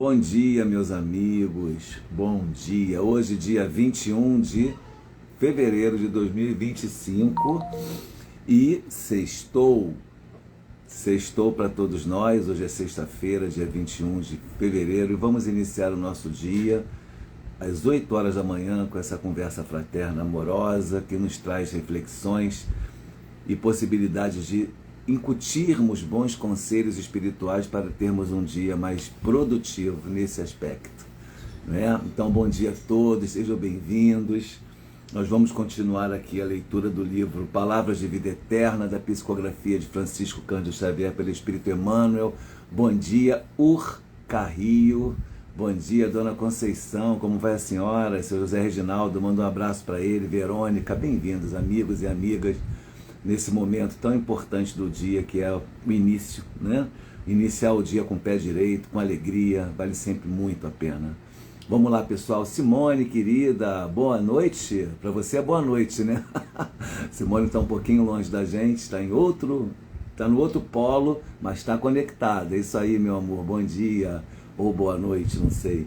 Bom dia, meus amigos. Bom dia. Hoje, dia 21 de fevereiro de 2025 e sextou. Sextou para todos nós. Hoje é sexta-feira, dia 21 de fevereiro, e vamos iniciar o nosso dia às 8 horas da manhã com essa conversa fraterna, amorosa, que nos traz reflexões e possibilidades de incutirmos bons conselhos espirituais para termos um dia mais produtivo nesse aspecto, né? Então, bom dia a todos, sejam bem-vindos. Nós vamos continuar aqui a leitura do livro Palavras de Vida Eterna, da psicografia de Francisco Cândido Xavier pelo Espírito Emmanuel. Bom dia, Carrillo. Bom dia, Dona Conceição. Como vai a senhora? Seu José Reginaldo, manda um abraço para ele. Verônica, bem-vindos, amigos e amigas, nesse momento tão importante do dia, que é o início, né? Iniciar o dia com o pé direito, com alegria, vale sempre muito a pena. Vamos lá, pessoal. Simone, querida, boa noite. Para você é boa noite, né? Simone está um pouquinho longe da gente, está no outro polo, mas está conectada. É isso aí, meu amor. Bom dia ou boa noite, não sei.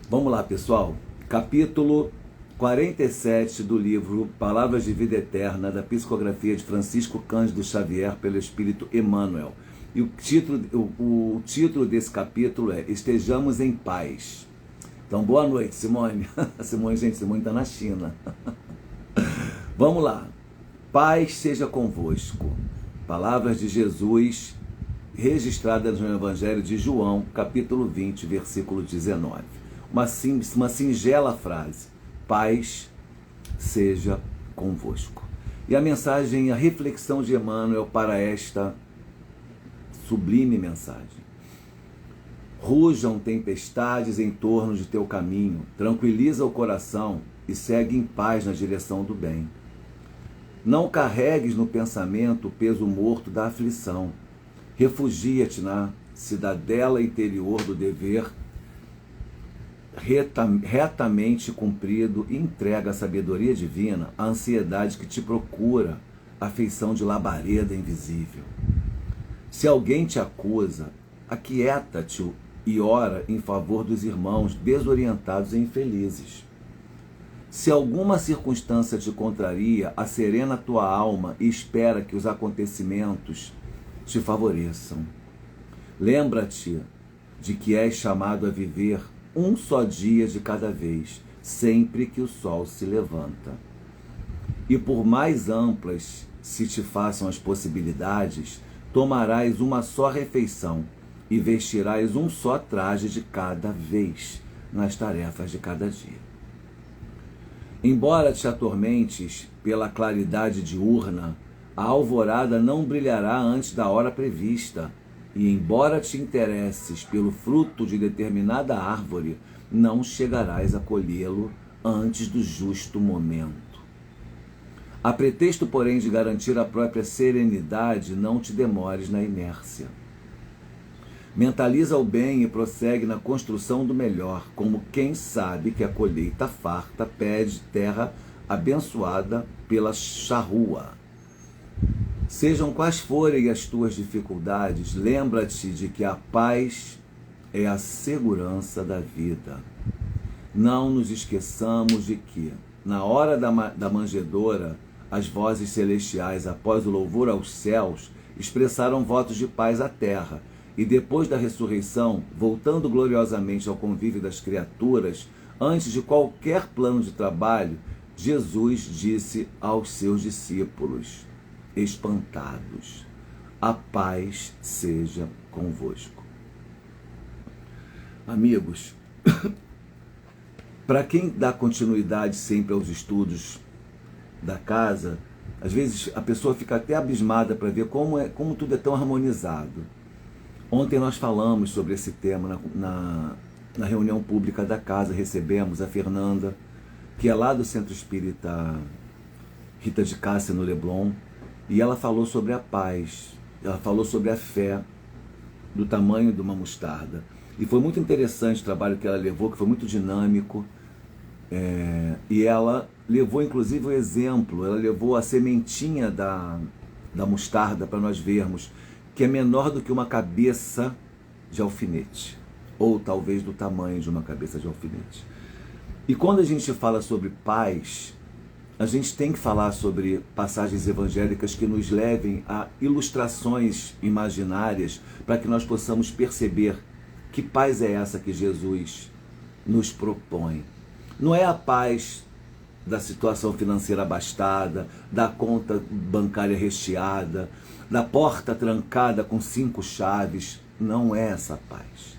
Vamos lá, pessoal. Capítulo 47 do livro Palavras de Vida Eterna, da psicografia de Francisco Cândido Xavier pelo Espírito Emmanuel. E o título desse capítulo é Estejamos em Paz. Então, boa noite, Simone. Simone está na China. Vamos lá. Paz seja convosco. Palavras de Jesus registradas no Evangelho de João, capítulo 20, versículo 19. Uma singela frase. Paz seja convosco. E a mensagem, a reflexão de Emmanuel para esta sublime mensagem. Rujam tempestades em torno de teu caminho, tranquiliza o coração e segue em paz na direção do bem. Não carregues no pensamento o peso morto da aflição. Refugia-te na cidadela interior do dever, retamente cumprido, e entrega a sabedoria divina à ansiedade que te procura, a feição de labareda invisível. Se alguém te acusa, aquieta-te e ora em favor dos irmãos desorientados e infelizes. Se alguma circunstância te contraria, acerena tua alma e espera que os acontecimentos te favoreçam. Lembra-te de que és chamado a viver um só dia de cada vez, sempre que o sol se levanta. E por mais amplas se te façam as possibilidades, tomarás uma só refeição e vestirás um só traje de cada vez nas tarefas de cada dia. Embora te atormentes pela claridade diurna, a alvorada não brilhará antes da hora prevista, e embora te interesses pelo fruto de determinada árvore, não chegarás a colhê-lo antes do justo momento. A pretexto, porém, de garantir a própria serenidade, não te demores na inércia. Mentaliza o bem e prossegue na construção do melhor, como quem sabe que a colheita farta pede terra abençoada pela charrua. Sejam quais forem as tuas dificuldades, lembra-te de que a paz é a segurança da vida. Não nos esqueçamos de que, na hora da manjedoura, as vozes celestiais, após o louvor aos céus, expressaram votos de paz à terra, e depois da ressurreição, voltando gloriosamente ao convívio das criaturas, antes de qualquer plano de trabalho, Jesus disse aos seus discípulos, espantados: a paz seja convosco. Amigos, para quem dá continuidade sempre aos estudos da casa, às vezes a pessoa fica até abismada para ver como tudo é tão harmonizado. Ontem nós falamos sobre esse tema na reunião pública da casa, recebemos a Fernanda, que é lá do Centro Espírita Rita de Cássia, no Leblon, e ela falou sobre a paz, ela falou sobre a fé do tamanho de uma mostarda. E foi muito interessante o trabalho que ela levou, que foi muito dinâmico, e ela levou inclusive o exemplo, ela levou a sementinha da mostarda para nós vermos, que é menor do que uma cabeça de alfinete. ou talvez do tamanho de uma cabeça de alfinete. E quando a gente fala sobre paz, a gente tem que falar sobre passagens evangélicas que nos levem a ilustrações imaginárias para que nós possamos perceber que paz é essa que Jesus nos propõe. Não é a paz da situação financeira abastada, da conta bancária recheada, da porta trancada com 5 chaves. Não é essa paz.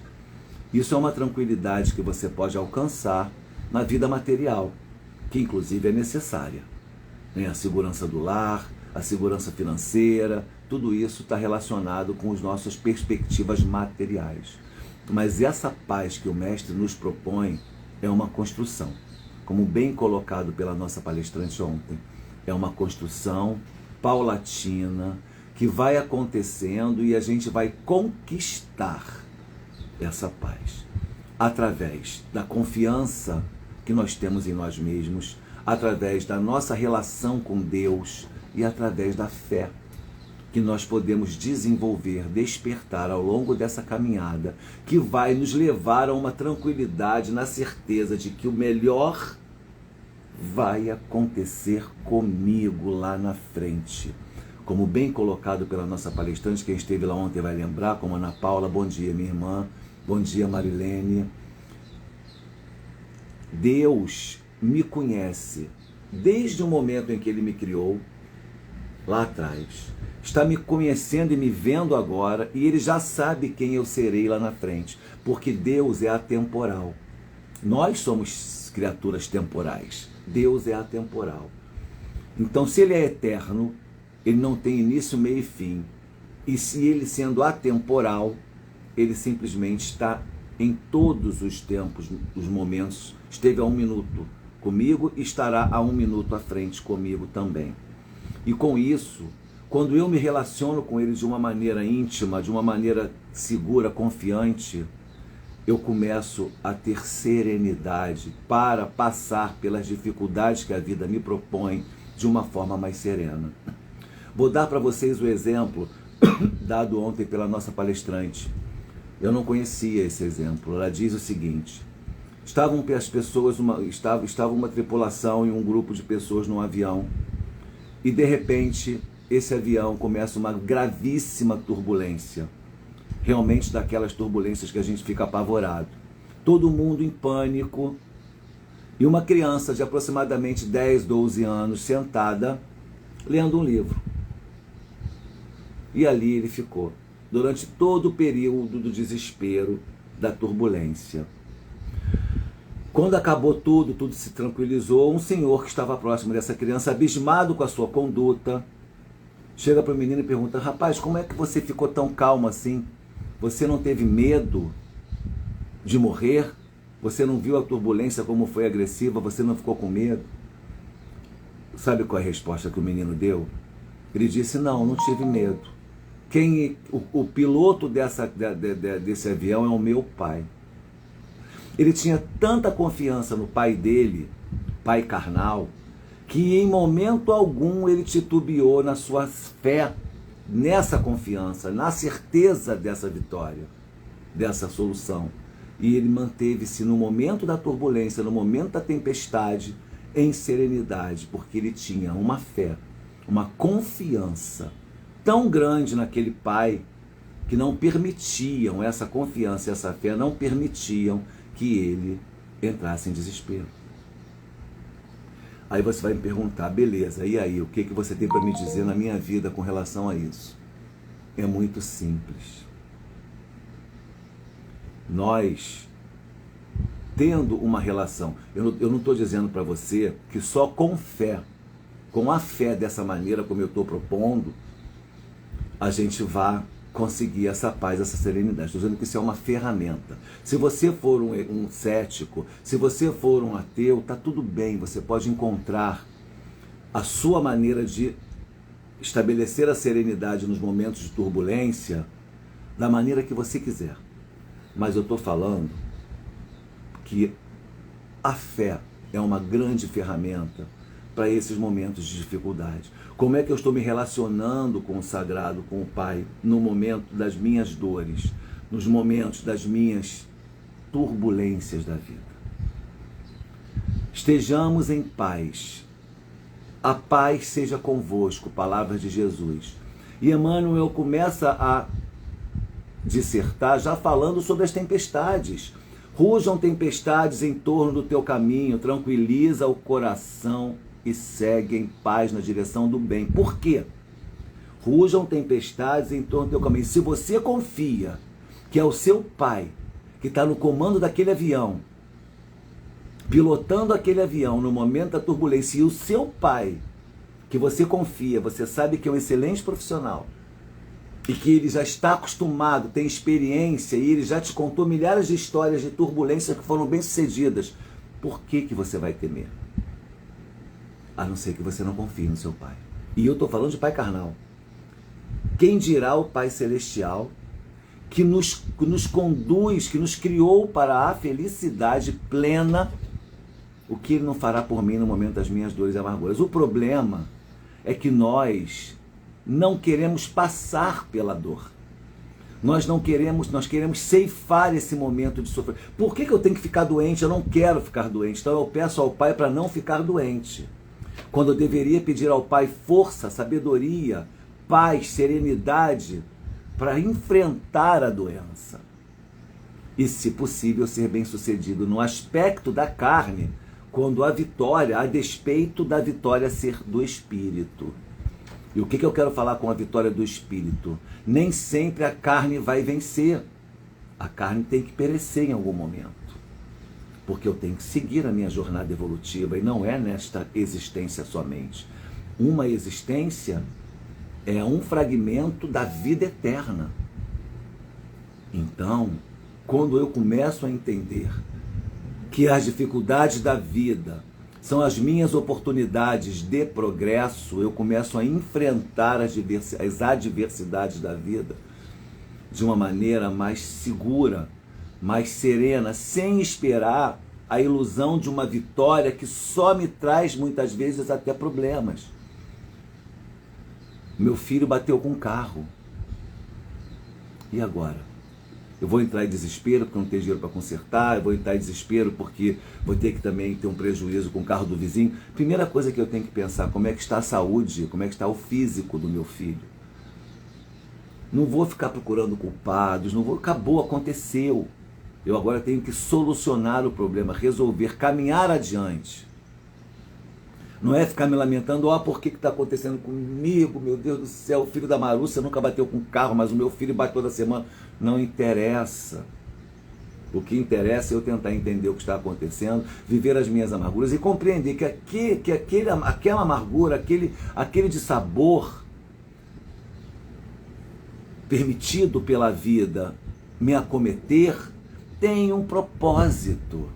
Isso é uma tranquilidade que você pode alcançar na vida material, que inclusive é necessária. A segurança do lar, a segurança financeira, tudo isso está relacionado com as nossas perspectivas materiais. Mas essa paz que o Mestre nos propõe é uma construção. Como bem colocado pela nossa palestrante ontem, é uma construção paulatina que vai acontecendo e a gente vai conquistar essa paz através da confiança que nós temos em nós mesmos, através da nossa relação com Deus e através da fé que nós podemos desenvolver, despertar ao longo dessa caminhada, que vai nos levar a uma tranquilidade na certeza de que o melhor vai acontecer comigo lá na frente. Como bem colocado pela nossa palestrante, quem esteve lá ontem vai lembrar, como Ana Paula, bom dia minha irmã, bom dia Marilene. Deus me conhece desde o momento em que Ele me criou, lá atrás. Está me conhecendo e me vendo agora, e Ele já sabe quem eu serei lá na frente, porque Deus é atemporal. Nós somos criaturas temporais, Deus é atemporal. Então, se Ele é eterno, Ele não tem início, meio e fim. E se Ele sendo atemporal, Ele simplesmente está em todos os tempos, os momentos, esteve a 1 minuto comigo e estará a 1 minuto à frente comigo também. E com isso, quando eu me relaciono com Ele de uma maneira íntima, de uma maneira segura, confiante, eu começo a ter serenidade para passar pelas dificuldades que a vida me propõe de uma forma mais serena. Vou dar para vocês o exemplo dado ontem pela nossa palestrante. Eu não conhecia esse exemplo. Ela diz o seguinte: estava uma tripulação e um grupo de pessoas num avião, e de repente esse avião começa uma gravíssima turbulência, realmente daquelas turbulências que a gente fica apavorado. Todo mundo em pânico, e uma criança de aproximadamente 10, 12 anos sentada lendo um livro. E ali ele ficou, durante todo o período do desespero, da turbulência. Quando acabou tudo se tranquilizou, um senhor que estava próximo dessa criança, abismado com a sua conduta, chega para o menino e pergunta: rapaz, como é que você ficou tão calmo assim? Você não teve medo de morrer? Você não viu a turbulência como foi agressiva? Você não ficou com medo? Sabe qual é a resposta que o menino deu? Ele disse: não tive medo. O piloto desse avião é o meu pai. Ele tinha tanta confiança no pai dele, pai carnal, que em momento algum ele titubeou na sua fé, nessa confiança, na certeza dessa vitória, dessa solução. E ele manteve-se no momento da turbulência, no momento da tempestade, em serenidade, porque ele tinha uma fé, uma confiança tão grande naquele pai, que não permitiam, essa confiança e essa fé não permitiam que ele entrasse em desespero. Aí você vai me perguntar: beleza, e aí, o que você tem para me dizer na minha vida com relação a isso? É muito simples. Nós, tendo uma relação, eu não estou dizendo para você que só com fé, com a fé dessa maneira como eu estou propondo, a gente vai conseguir essa paz, essa serenidade. Estou dizendo que isso é uma ferramenta. Se você for um cético, se você for um ateu, está tudo bem, você pode encontrar a sua maneira de estabelecer a serenidade nos momentos de turbulência da maneira que você quiser. Mas eu estou falando que a fé é uma grande ferramenta para esses momentos de dificuldade. Como é que eu estou me relacionando com o sagrado, com o Pai, no momento das minhas dores, nos momentos das minhas turbulências da vida. Estejamos em paz. A paz seja convosco, palavras de Jesus. E Emmanuel começa a dissertar já falando sobre as tempestades. Rujam tempestades em torno do teu caminho, tranquiliza o coração e segue em paz na direção do bem. Por quê? Rujam tempestades em torno do teu caminho. Se você confia que é o seu pai que está no comando daquele avião, pilotando aquele avião no momento da turbulência, e o seu pai, que você confia, você sabe que é um excelente profissional, e que ele já está acostumado, tem experiência, e ele já te contou milhares de histórias de turbulência que foram bem-sucedidas, por que você vai temer? A não ser que você não confie no seu pai. E eu estou falando de pai carnal. Quem dirá o Pai Celestial, que nos conduz, que nos criou para a felicidade plena, o que ele não fará por mim no momento das minhas dores e amarguras? O problema é que nós não queremos passar pela dor. Nós queremos ceifar esse momento de sofrer. Por que eu tenho que ficar doente? Eu não quero ficar doente. Então eu peço ao Pai para não ficar doente. Quando eu deveria pedir ao Pai força, sabedoria, paz, serenidade para enfrentar a doença. E, se possível, ser bem-sucedido no aspecto da carne, quando a vitória, a despeito da vitória ser do Espírito. E o que eu quero falar com a vitória do Espírito? Nem sempre a carne vai vencer. A carne tem que perecer em algum momento. Porque eu tenho que seguir a minha jornada evolutiva, e não é nesta existência somente. Uma existência é um fragmento da vida eterna. Então, quando eu começo a entender que as dificuldades da vida são as minhas oportunidades de progresso, eu começo a enfrentar as adversidades da vida de uma maneira mais segura, mais serena, sem esperar a ilusão de uma vitória que só me traz muitas vezes até problemas. Meu filho bateu com um carro. E agora? Eu vou entrar em desespero porque não tenho dinheiro para consertar, eu vou entrar em desespero porque vou ter que também ter um prejuízo com o carro do vizinho. Primeira coisa que eu tenho que pensar, como é que está a saúde, como é que está o físico do meu filho. Não vou ficar procurando culpados, acabou, aconteceu. Eu agora tenho que solucionar o problema, resolver, caminhar adiante. Não é ficar me lamentando, por que está acontecendo comigo, meu Deus do céu, o filho da Marúcia nunca bateu com carro, mas o meu filho bate toda semana. Não interessa. O que interessa é eu tentar entender o que está acontecendo, viver as minhas amarguras e compreender que aquela amargura, aquele dissabor permitido pela vida me acometer, tem um propósito.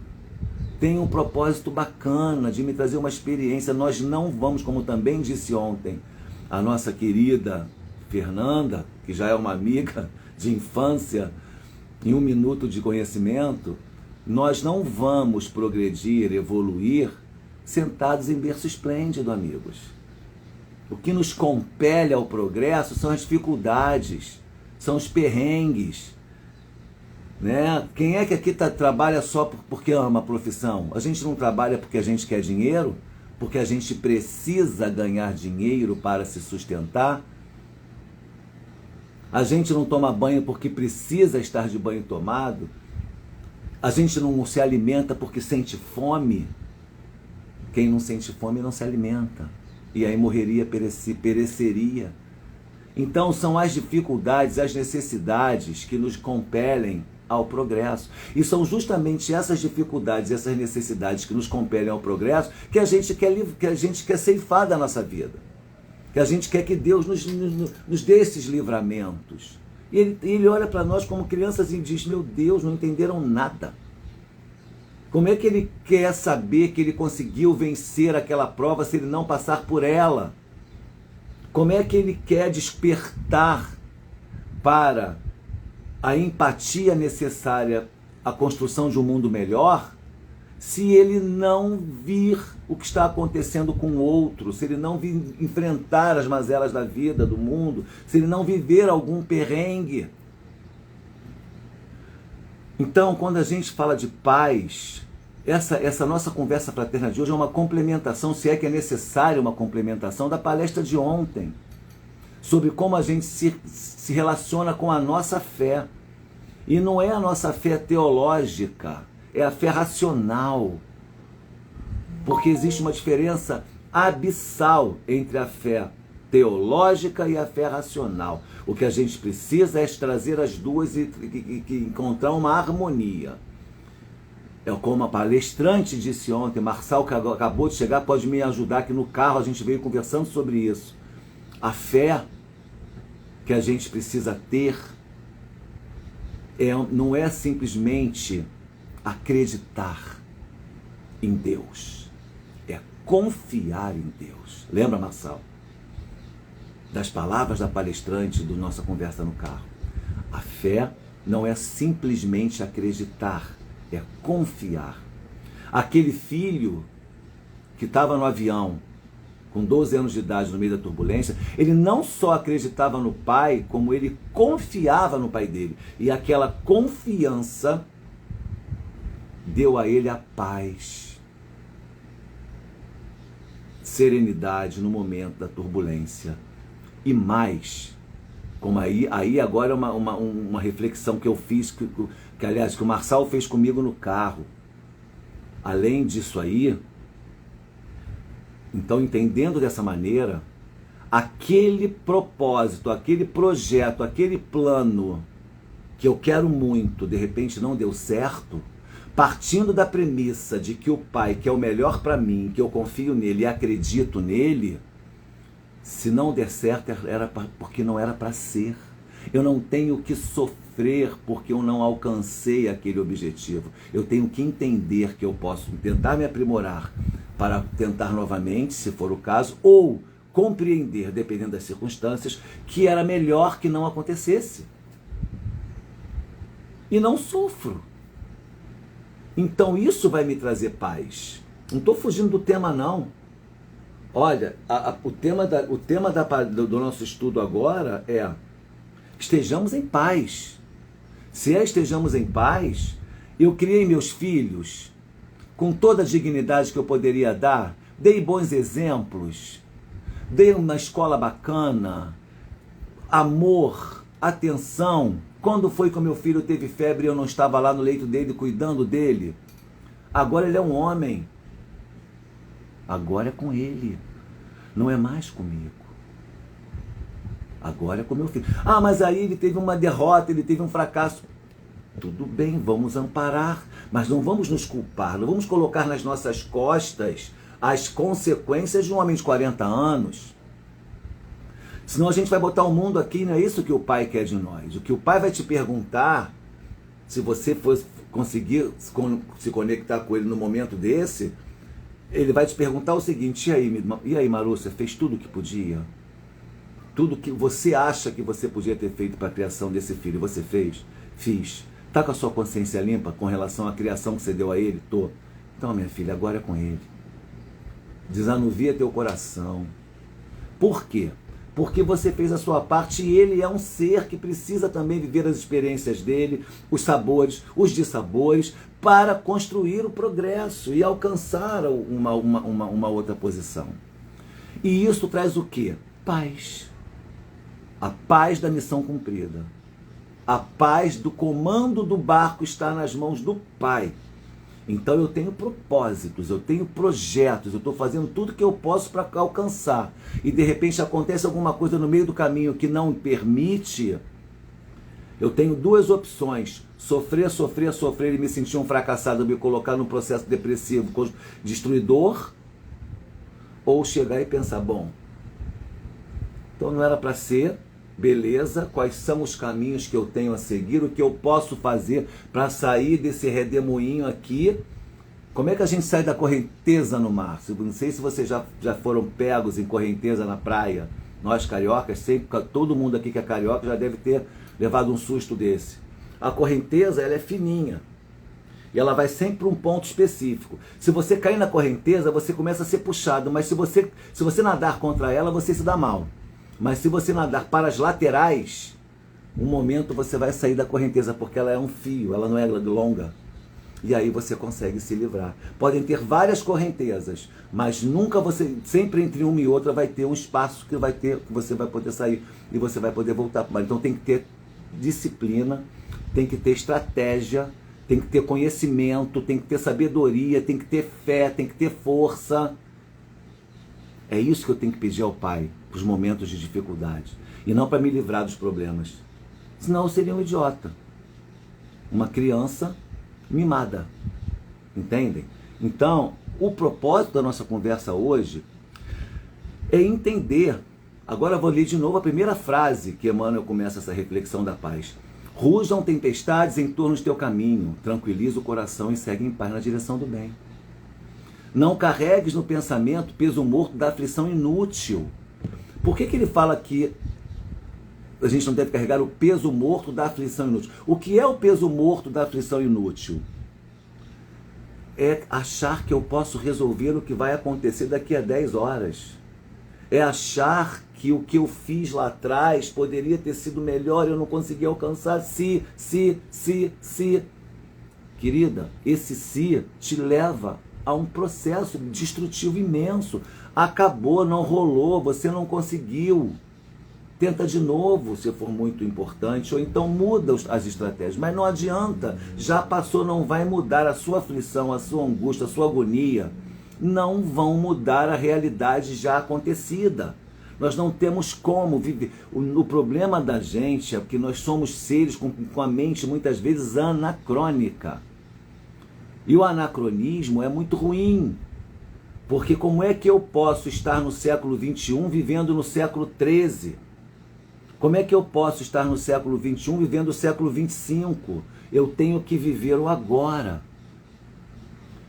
Tem um propósito bacana de me trazer uma experiência. Nós não vamos, como também disse ontem a nossa querida Fernanda, que já é uma amiga de infância, em 1 minuto de conhecimento, nós não vamos progredir, evoluir, sentados em berço esplêndido, amigos. O que nos compele ao progresso são as dificuldades, são os perrengues. Né? Quem é que aqui trabalha só porque ama a profissão? A gente não trabalha porque a gente quer dinheiro? Porque a gente precisa ganhar dinheiro para se sustentar? A gente não toma banho porque precisa estar de banho tomado? A gente não se alimenta porque sente fome? Quem não sente fome não se alimenta. E aí morreria, pereceria. Então são as dificuldades, as necessidades que nos compelem ao progresso. E são justamente essas dificuldades, essas necessidades que nos compelem ao progresso que a gente quer ceifar da nossa vida. Que a gente quer que Deus nos dê esses livramentos. E ele olha para nós como crianças e diz, meu Deus, não entenderam nada. Como é que ele quer saber que ele conseguiu vencer aquela prova se ele não passar por ela? Como é que ele quer despertar para a empatia necessária à construção de um mundo melhor, se ele não vir o que está acontecendo com o outro, se ele não vir enfrentar as mazelas da vida, do mundo, se ele não viver algum perrengue? Então, quando a gente fala de paz, essa nossa conversa fraterna de hoje é uma complementação, se é que é necessária uma complementação, da palestra de ontem, sobre como a gente se relaciona com a nossa fé. E não é a nossa fé teológica, é a fé racional. Porque existe uma diferença abissal entre a fé teológica e a fé racional. O que a gente precisa é trazer as duas e encontrar uma harmonia. É como a palestrante disse ontem, Marçal, que acabou de chegar, pode me ajudar aqui no carro, a gente veio conversando sobre isso. A fé que a gente precisa ter não é simplesmente acreditar em Deus, é confiar em Deus. Lembra, Marçal, das palavras da palestrante do nossa conversa no carro? A fé não é simplesmente acreditar, é confiar. Aquele filho que estava no avião com 12 anos de idade no meio da turbulência, ele não só acreditava no pai, como ele confiava no pai dele. E aquela confiança deu a ele a paz, serenidade no momento da turbulência. E mais, como aí agora é uma reflexão que eu fiz, que aliás, que o Marçal fez comigo no carro. Além disso aí, então, entendendo dessa maneira, aquele propósito, aquele projeto, aquele plano que eu quero muito, de repente não deu certo, partindo da premissa de que o pai quer o melhor para mim, que eu confio nele e acredito nele, se não der certo era porque não era para ser. Eu não tenho que sofrer porque eu não alcancei aquele objetivo. Eu tenho que entender que eu posso tentar me aprimorar para tentar novamente, se for o caso, ou compreender, dependendo das circunstâncias, que era melhor que não acontecesse. E não sofro. Então isso vai me trazer paz. Não estou fugindo do tema, não. Olha, o tema do nosso estudo agora é: estejamos em paz. Se estejamos em paz, eu criei meus filhos com toda a dignidade que eu poderia dar, dei bons exemplos, dei uma escola bacana, amor, atenção. Quando foi que o meu filho teve febre e eu não estava lá no leito dele cuidando dele? Agora ele é um homem. Agora é com ele, não é mais comigo. Agora é com meu filho. Ah, mas aí ele teve uma derrota, ele teve um fracasso. Tudo bem, vamos amparar, mas não vamos nos culpar, não vamos colocar nas nossas costas as consequências de um homem de 40 anos. Senão a gente vai botar o mundo aqui, não é isso que o pai quer de nós. O que o pai vai te perguntar, se você for conseguir se conectar com ele no momento desse, ele vai te perguntar o seguinte: e aí Marúcia, fez tudo o que podia? Tudo que você acha que você podia ter feito para a criação desse filho, você fez? Fiz. Está com a sua consciência limpa com relação à criação que você deu a ele? Tô. Então, minha filha, agora é com ele. Desanuvia teu coração. Por quê? Porque você fez a sua parte e ele é um ser que precisa também viver as experiências dele, os sabores, os dissabores, para construir o progresso e alcançar uma outra posição. E isso traz o quê? Paz. A paz da missão cumprida. A paz do comando do barco está nas mãos do Pai. Então eu tenho propósitos, eu tenho projetos, eu estou fazendo tudo que eu posso para alcançar. E de repente acontece alguma coisa no meio do caminho que não permite. Eu tenho duas opções: sofrer e me sentir um fracassado, me colocar num processo depressivo, destruidor, ou chegar e pensar, bom, então não era para ser. Beleza, quais são os caminhos que eu tenho a seguir, o que eu posso fazer para sair desse redemoinho aqui? Como é que a gente sai da correnteza no mar? Não sei se vocês já foram pegos em correnteza na praia. Nós cariocas, sempre, todo mundo aqui que é carioca já deve ter levado um susto desse. A correnteza, ela é fininha. E ela vai sempre para um ponto específico. Se você cair na correnteza, você começa a ser puxado. Mas se você nadar contra ela, você se dá mal. Mas se você nadar para as laterais, Um momento você vai sair da correnteza, porque ela é um fio, ela não é longa. E aí você consegue se livrar. Podem ter várias correntezas, mas nunca você, sempre entre uma e outra vai ter um espaço que você vai poder sair e você vai poder voltar. Então tem que ter disciplina, tem que ter estratégia, tem que ter conhecimento, tem que ter sabedoria, tem que ter fé, tem que ter força. É isso que eu tenho que pedir ao Pai, para os momentos de dificuldade. E não para me livrar dos problemas. Senão eu seria um idiota. Uma criança mimada. Entendem? Então, o propósito da nossa conversa hoje é entender. Agora eu vou ler de novo a primeira frase que Emmanuel começa essa reflexão da paz. Rujam tempestades em torno de teu caminho, tranquiliza o coração e segue em paz na direção do bem. Não carregues no pensamento peso morto da aflição inútil. Por que ele fala que a gente não deve carregar o peso morto da aflição inútil? O que é o peso morto da aflição inútil? É achar que eu posso resolver o que vai acontecer daqui a 10 horas. É achar que o que eu fiz lá atrás poderia ter sido melhor e eu não consegui alcançar. Se. Querida, esse se te leva a um processo destrutivo imenso. Acabou, não rolou, você não conseguiu. Tenta de novo, se for muito importante, ou então muda as estratégias. Mas não adianta, já passou, não vai mudar a sua aflição, a sua angústia, a sua agonia. Não vão mudar a realidade já acontecida. Nós não temos como viver. O problema da gente é que nós somos seres com a mente muitas vezes anacrônica. E o anacronismo é muito ruim. Porque como é que eu posso estar no século XXI vivendo no século XIII? Como é que eu posso estar no século XXI vivendo o século XXV? Eu tenho que viver o agora.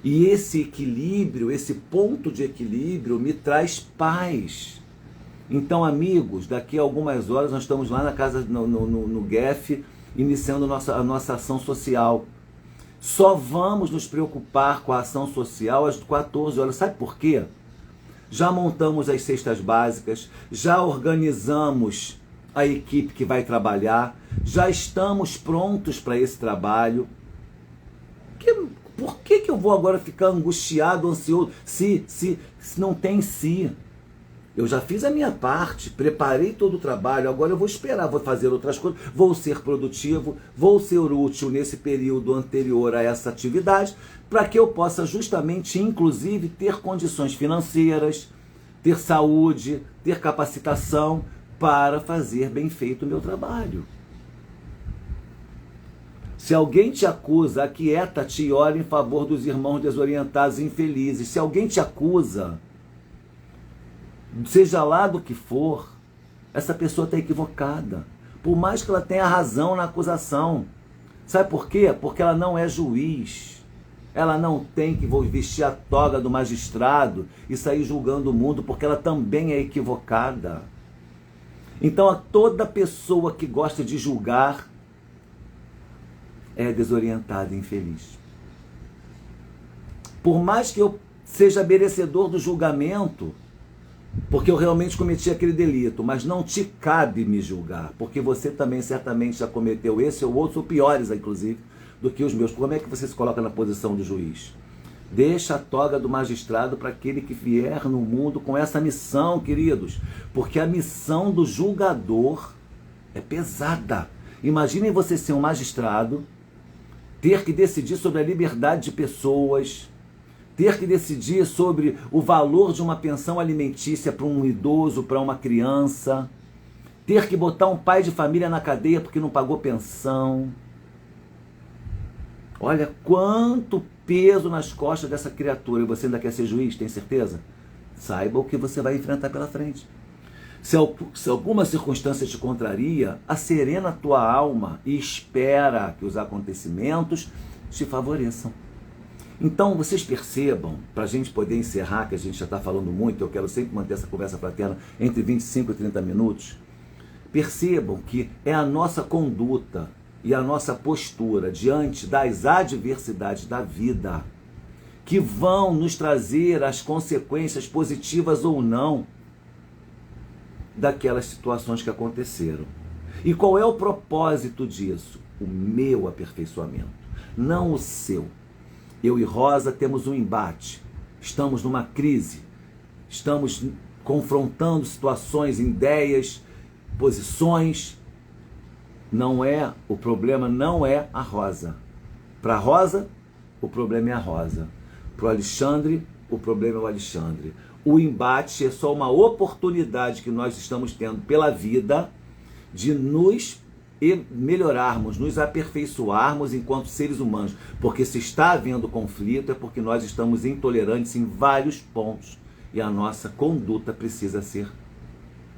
E esse equilíbrio, esse ponto de equilíbrio me traz paz. Então, amigos, daqui a algumas horas nós estamos lá na casa, no GEF, iniciando a nossa ação social. Só vamos nos preocupar com a ação social às 14 horas. Sabe por quê? Já montamos as cestas básicas, já organizamos a equipe que vai trabalhar, já estamos prontos para esse trabalho. Por que eu vou agora ficar angustiado, ansioso, se não tem si? Eu já fiz a minha parte, preparei todo o trabalho, agora eu vou esperar, vou fazer outras coisas, vou ser produtivo, vou ser útil nesse período anterior a essa atividade, para que eu possa justamente, inclusive, ter condições financeiras, ter saúde, ter capacitação, para fazer bem feito o meu trabalho. Se alguém te acusa, aquieta-te e ora em favor dos irmãos desorientados e infelizes. Se alguém te acusa, seja lá do que for, essa pessoa está equivocada. Por mais que ela tenha razão na acusação. Sabe por quê? Porque ela não é juiz. Ela não tem que vestir a toga do magistrado e sair julgando o mundo, porque ela também é equivocada. Então, a toda pessoa que gosta de julgar é desorientada e infeliz. Por mais que eu seja merecedor do julgamento, porque eu realmente cometi aquele delito, mas não te cabe me julgar, porque você também certamente já cometeu esse ou outros, ou piores, inclusive, do que os meus. Como é que você se coloca na posição do juiz? Deixa a toga do magistrado para aquele que vier no mundo com essa missão, queridos. Porque a missão do julgador é pesada. Imaginem você ser um magistrado, ter que decidir sobre a liberdade de pessoas, ter que decidir sobre o valor de uma pensão alimentícia para um idoso, para uma criança, ter que botar um pai de família na cadeia porque não pagou pensão. Olha quanto peso nas costas dessa criatura. E você ainda quer ser juiz, tem certeza? Saiba o que você vai enfrentar pela frente. Se alguma circunstância te contraria, acerena a tua alma e espera que os acontecimentos te favoreçam. Então, vocês percebam, para a gente poder encerrar, que a gente já está falando muito, eu quero sempre manter essa conversa fraterna entre 25 e 30 minutos, percebam que é a nossa conduta e a nossa postura diante das adversidades da vida que vão nos trazer as consequências positivas ou não daquelas situações que aconteceram. E qual é o propósito disso? O meu aperfeiçoamento, não o seu. Eu e Rosa temos um embate, estamos numa crise, estamos confrontando situações, ideias, posições. O problema não é a Rosa. Para a Rosa, o problema é a Rosa. Para o Alexandre, o problema é o Alexandre. O embate é só uma oportunidade que nós estamos tendo pela vida de nos melhorarmos, nos aperfeiçoarmos enquanto seres humanos. Porque se está havendo conflito é porque nós estamos intolerantes em vários pontos e a nossa conduta precisa ser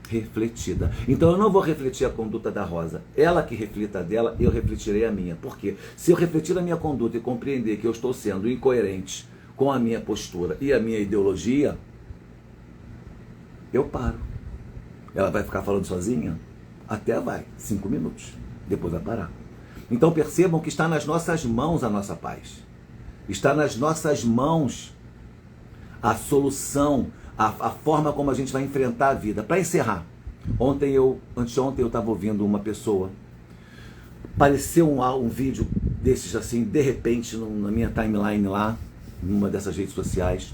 refletida. Então eu não vou refletir a conduta da Rosa, ela que reflita a dela, eu refletirei a minha. Por quê? Se eu refletir a minha conduta e compreender que eu estou sendo incoerente com a minha postura e a minha ideologia, eu paro. Ela vai ficar falando sozinha? Até vai, 5 minutos, depois vai parar. Então percebam que está nas nossas mãos a nossa paz, está nas nossas mãos a solução, a forma como a gente vai enfrentar a vida. Para encerrar, anteontem eu estava ouvindo uma pessoa, apareceu um vídeo desses assim, de repente, na minha timeline lá, numa dessas redes sociais,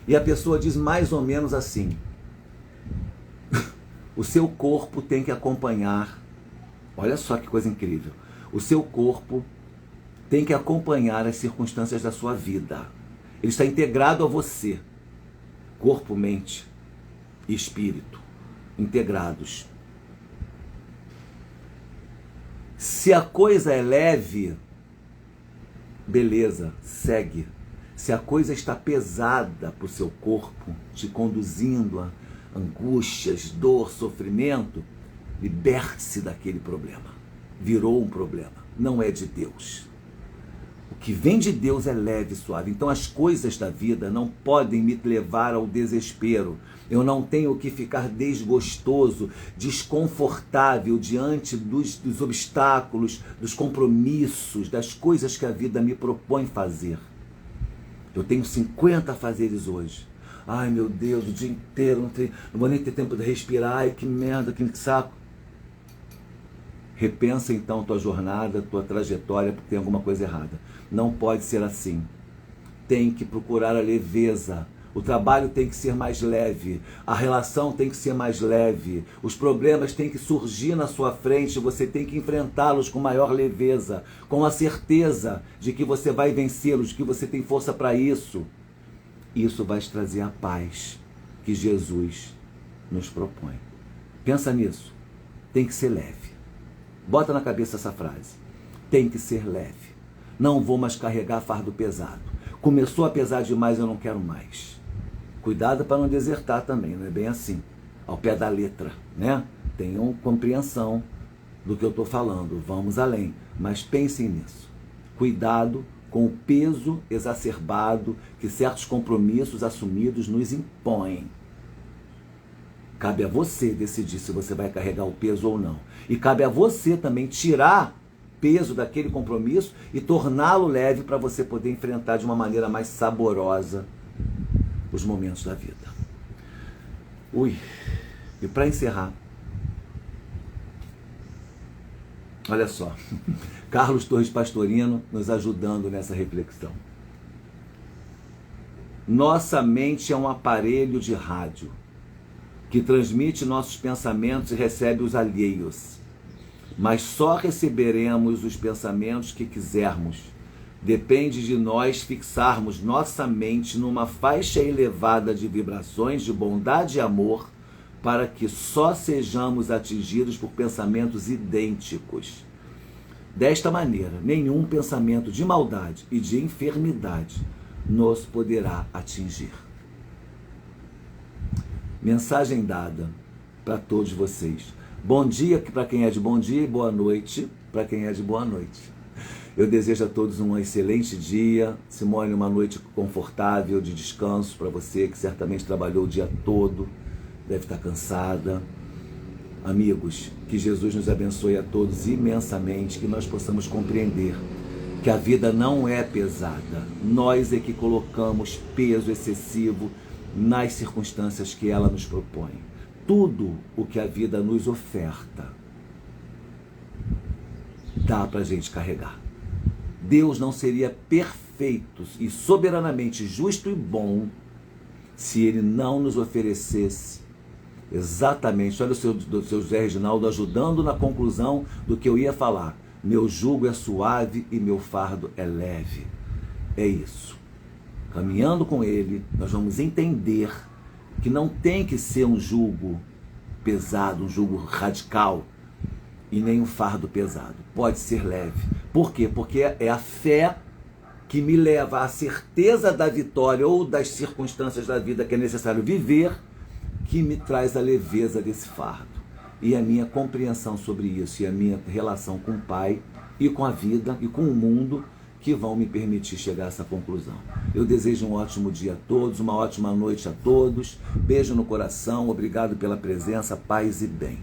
e a pessoa diz mais ou menos assim: o seu corpo tem que acompanhar, olha só que coisa incrível, o seu corpo tem que acompanhar as circunstâncias da sua vida, ele está integrado a você, corpo, mente e espírito, integrados. Se a coisa é leve, beleza, segue. Se a coisa está pesada para o seu corpo, te conduzindo a angústias, dor, sofrimento, liberte-se daquele problema. Virou um problema, não é de Deus. O que vem de Deus é leve e suave. Então as coisas da vida não podem me levar ao desespero. Eu não tenho que ficar desgostoso, desconfortável diante dos obstáculos, dos compromissos, das coisas que a vida me propõe fazer. Eu tenho 50 afazeres hoje. Ai meu Deus, o dia inteiro, não vou nem ter tempo de respirar. Ai que merda, que saco. Repensa então tua jornada, tua trajetória, porque tem alguma coisa errada. Não pode ser assim. Tem que procurar a leveza. O trabalho tem que ser mais leve. A relação tem que ser mais leve. Os problemas têm que surgir na sua frente. Você tem que enfrentá-los com maior leveza. Com a certeza de que você vai vencê-los, de que você tem força para isso. Isso vai te trazer a paz que Jesus nos propõe. Pensa nisso. Tem que ser leve. Bota na cabeça essa frase. Tem que ser leve. Não vou mais carregar fardo pesado. Começou a pesar demais, eu não quero mais. Cuidado para não desertar também, não é bem assim. Ao pé da letra, né? Tenham compreensão do que eu estou falando. Vamos além. Mas pensem nisso. Cuidado com o peso exacerbado que certos compromissos assumidos nos impõem. Cabe a você decidir se você vai carregar o peso ou não. E cabe a você também tirar peso daquele compromisso e torná-lo leve para você poder enfrentar de uma maneira mais saborosa os momentos da vida. E para encerrar, olha só, Carlos Torres Pastorino nos ajudando nessa reflexão. Nossa mente é um aparelho de rádio que transmite nossos pensamentos e recebe os alheios. Mas só receberemos os pensamentos que quisermos. Depende de nós fixarmos nossa mente numa faixa elevada de vibrações de bondade e amor para que só sejamos atingidos por pensamentos idênticos. Desta maneira, nenhum pensamento de maldade e de enfermidade nos poderá atingir. Mensagem dada para todos vocês. Bom dia para quem é de bom dia e boa noite para quem é de boa noite. Eu desejo a todos um excelente dia. Simone, uma noite confortável de descanso para você que certamente trabalhou o dia todo, deve estar cansada. Amigos, que Jesus nos abençoe a todos imensamente, que nós possamos compreender que a vida não é pesada. Nós é que colocamos peso excessivo nas circunstâncias que ela nos propõe. Tudo o que a vida nos oferta dá para a gente carregar. Deus não seria perfeito e soberanamente justo e bom se Ele não nos oferecesse exatamente, olha o seu José Reginaldo ajudando na conclusão do que eu ia falar. Meu jugo é suave e meu fardo é leve. É isso. Caminhando com Ele, nós vamos entender que não tem que ser um jugo pesado, um jugo radical, e nem um fardo pesado. Pode ser leve. Por quê? Porque é a fé que me leva à certeza da vitória ou das circunstâncias da vida que é necessário viver, que me traz a leveza desse fardo. E a minha compreensão sobre isso, e a minha relação com o Pai, e com a vida, e com o mundo, que vão me permitir chegar a essa conclusão. Eu desejo um ótimo dia a todos, uma ótima noite a todos. Beijo no coração, obrigado pela presença, paz e bem.